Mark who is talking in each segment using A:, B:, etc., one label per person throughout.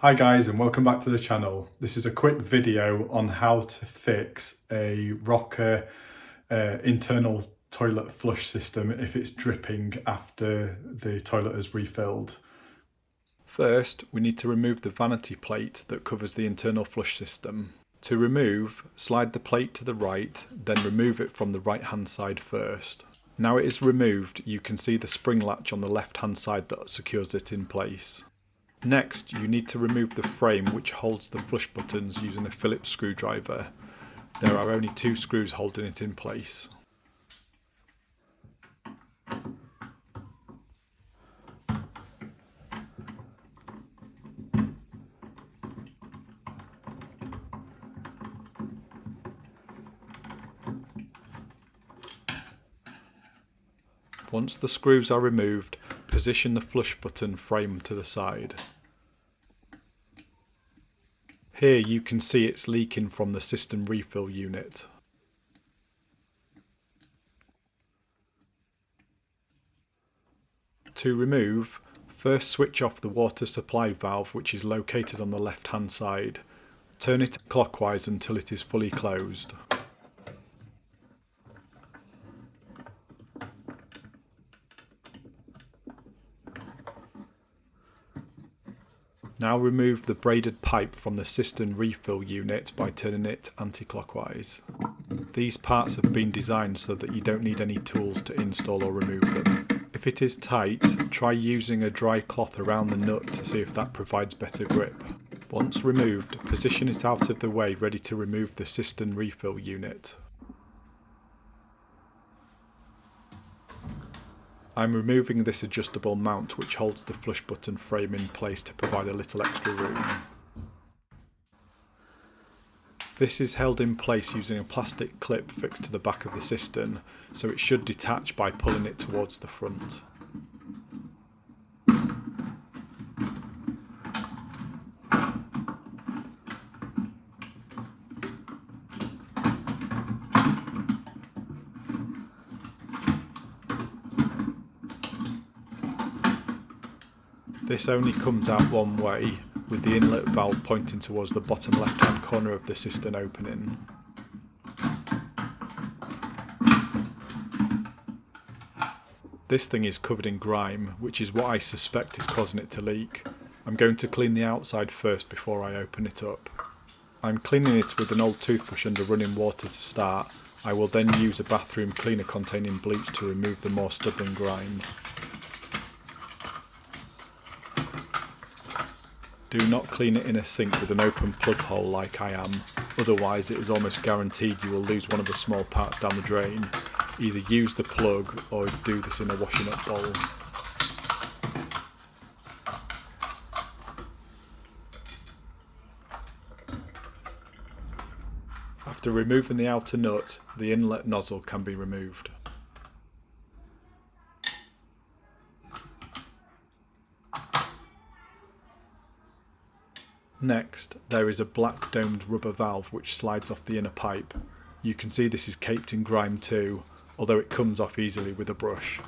A: Hi guys and welcome back to the channel. This is a quick video on how to fix a rocker internal toilet flush system if it's dripping after the toilet is refilled. First, we need to remove the vanity plate that covers the internal flush system. To remove, slide the plate to the right, then remove it from the right hand side first. Now it is removed, you can see the spring latch on the left hand side that secures it in place. Next, you need to remove the frame which holds the flush buttons using a Phillips screwdriver. There are only 2 screws holding it in place. Once the screws are removed, position the flush button frame to the side. Here you can see it's leaking from the cistern refill unit. To remove, first switch off the water supply valve which is located on the left hand side. Turn it clockwise until it is fully closed. Now remove the braided pipe from the cistern refill unit by turning it anti-clockwise. These parts have been designed so that you don't need any tools to install or remove them. If it is tight, try using a dry cloth around the nut to see if that provides better grip. Once removed, position it out of the way ready to remove the cistern refill unit. I'm removing this adjustable mount which holds the flush button frame in place to provide a little extra room. This is held in place using a plastic clip fixed to the back of the cistern, so it should detach by pulling it towards the front. This only comes out one way, with the inlet valve pointing towards the bottom left hand corner of the cistern opening. This thing is covered in grime, which is what I suspect is causing it to leak. I'm going to clean the outside first before I open it up. I'm cleaning it with an old toothbrush under running water to start. I will then use a bathroom cleaner containing bleach to remove the more stubborn grime. Do not clean it in a sink with an open plug hole like I am, otherwise it is almost guaranteed you will lose one of the small parts down the drain. Either use the plug or do this in a washing up bowl. After removing the outer nut, the inlet nozzle can be removed. Next, there is a black domed rubber valve which slides off the inner pipe. You can see this is caked in grime too, although it comes off easily with a brush.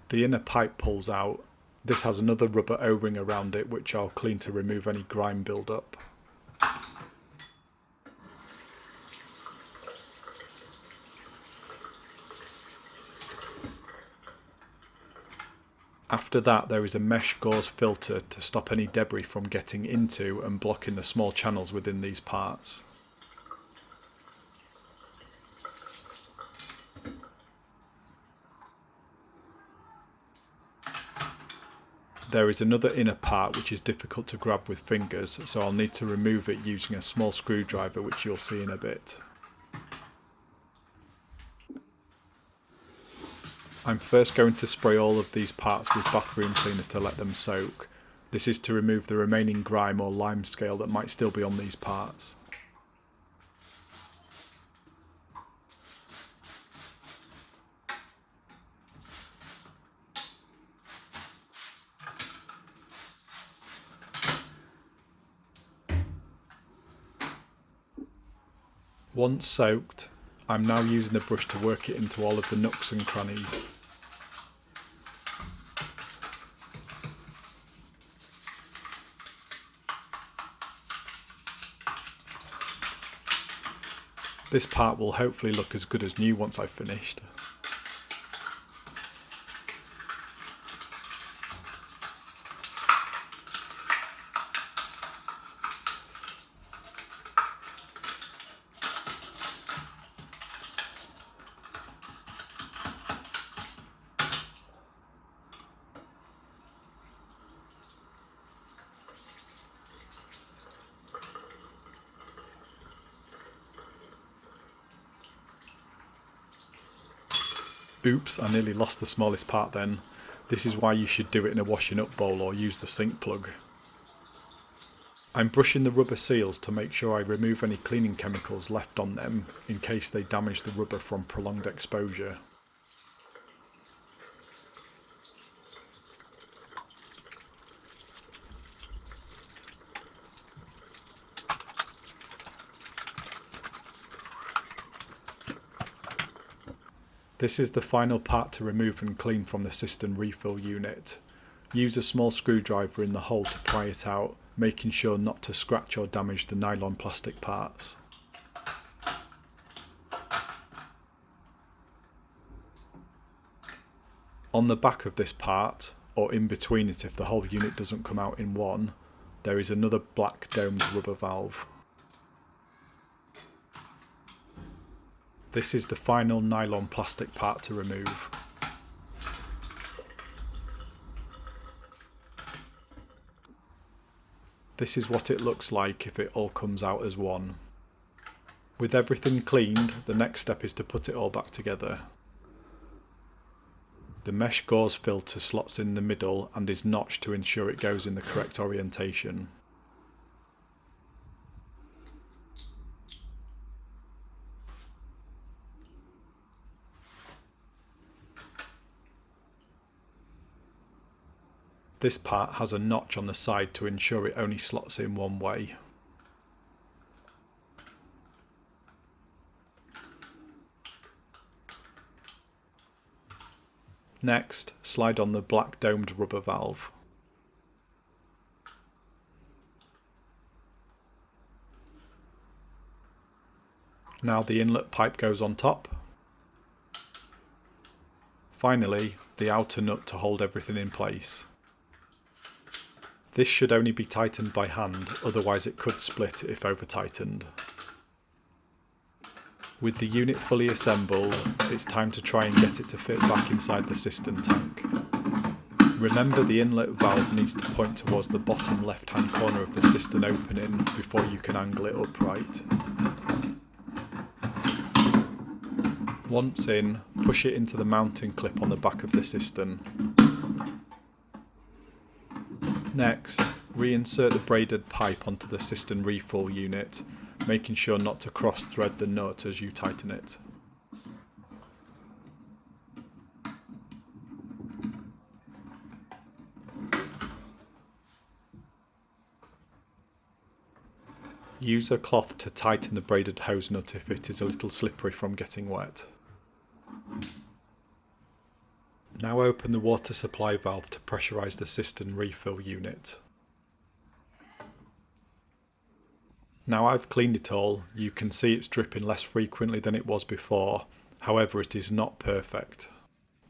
A: The inner pipe pulls out. This has another rubber O-ring around it which I'll clean to remove any grime build-up. After that, there is a mesh gauze filter to stop any debris from getting into and blocking the small channels within these parts. There is another inner part which is difficult to grab with fingers, so I'll need to remove it using a small screwdriver which you'll see in a bit. I'm first going to spray all of these parts with bathroom cleaners to let them soak. This is to remove the remaining grime or lime scale that might still be on these parts. Once soaked, I'm now using the brush to work it into all of the nooks and crannies. This part will hopefully look as good as new once I've finished. Oops, I nearly lost the smallest part then. This is why you should do it in a washing up bowl or use the sink plug. I'm brushing the rubber seals to make sure I remove any cleaning chemicals left on them in case they damage the rubber from prolonged exposure. This is the final part to remove and clean from the cistern refill unit. Use a small screwdriver in the hole to pry it out, making sure not to scratch or damage the nylon plastic parts. On the back of this part, or in between it if the whole unit doesn't come out in one, there is another black domed rubber valve. This is the final nylon plastic part to remove. This is what it looks like if it all comes out as one. With everything cleaned, the next step is to put it all back together. The mesh gauze filter slots in the middle and is notched to ensure it goes in the correct orientation. This part has a notch on the side to ensure it only slots in one way. Next, slide on the black domed rubber valve. Now the inlet pipe goes on top. Finally, the outer nut to hold everything in place. This should only be tightened by hand, otherwise it could split if over tightened. With the unit fully assembled, it's time to try and get it to fit back inside the cistern tank. Remember, the inlet valve needs to point towards the bottom left hand corner of the cistern opening before you can angle it upright. Once in, push it into the mounting clip on the back of the cistern. Next, reinsert the braided pipe onto the cistern refill unit, making sure not to cross-thread the nut as you tighten it. Use a cloth to tighten the braided hose nut if it is a little slippery from getting wet. Now open the water supply valve to pressurise the cistern refill unit. Now I've cleaned it all, you can see it's dripping less frequently than it was before, however it is not perfect.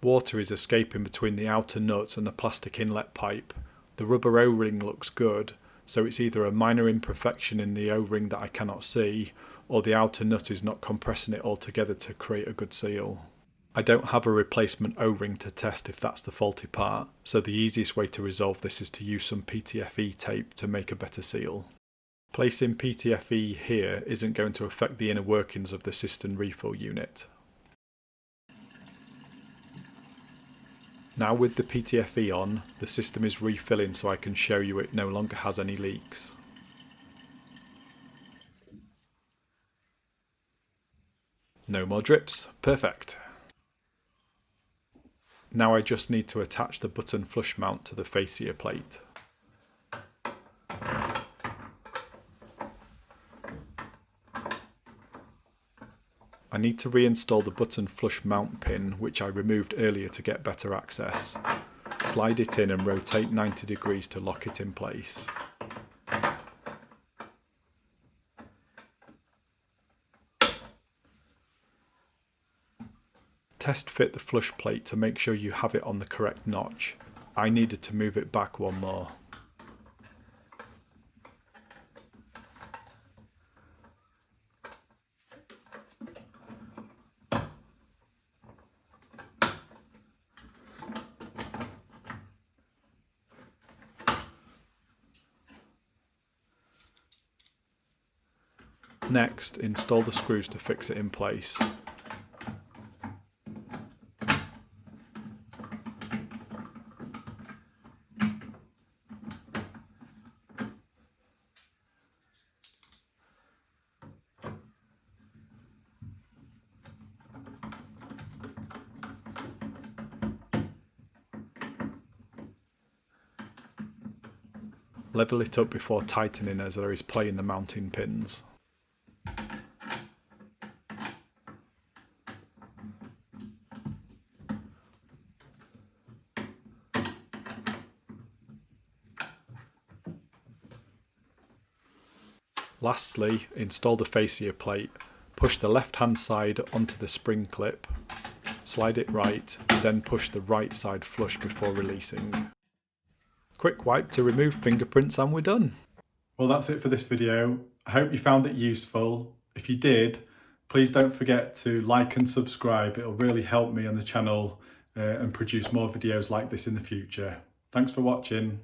A: Water is escaping between the outer nut and the plastic inlet pipe. The rubber O-ring looks good, so it's either a minor imperfection in the O-ring that I cannot see, or the outer nut is not compressing it all together to create a good seal. I don't have a replacement O-ring to test if that's the faulty part, so the easiest way to resolve this is to use some PTFE tape to make a better seal. Placing PTFE here isn't going to affect the inner workings of the cistern refill unit. Now with the PTFE on, the system is refilling so I can show you it no longer has any leaks. No more drips, perfect. Now I just need to attach the button flush mount to the fascia plate. I need to reinstall the button flush mount pin, which I removed earlier to get better access. Slide it in and rotate 90 degrees to lock it in place. Test fit the flush plate to make sure you have it on the correct notch. I needed to move it back one more. Next, install the screws to fix it in place. Level it up before tightening as there is play in the mounting pins. Lastly, install the fascia plate. Push the left hand side onto the spring clip, slide it right, then push the right side flush before releasing. Quick wipe to remove fingerprints and we're done. Well, that's it for this video. I hope you found it useful. If you did, please don't forget to like and subscribe. It'll really help me on the channel and produce more videos like this in the future. Thanks for watching.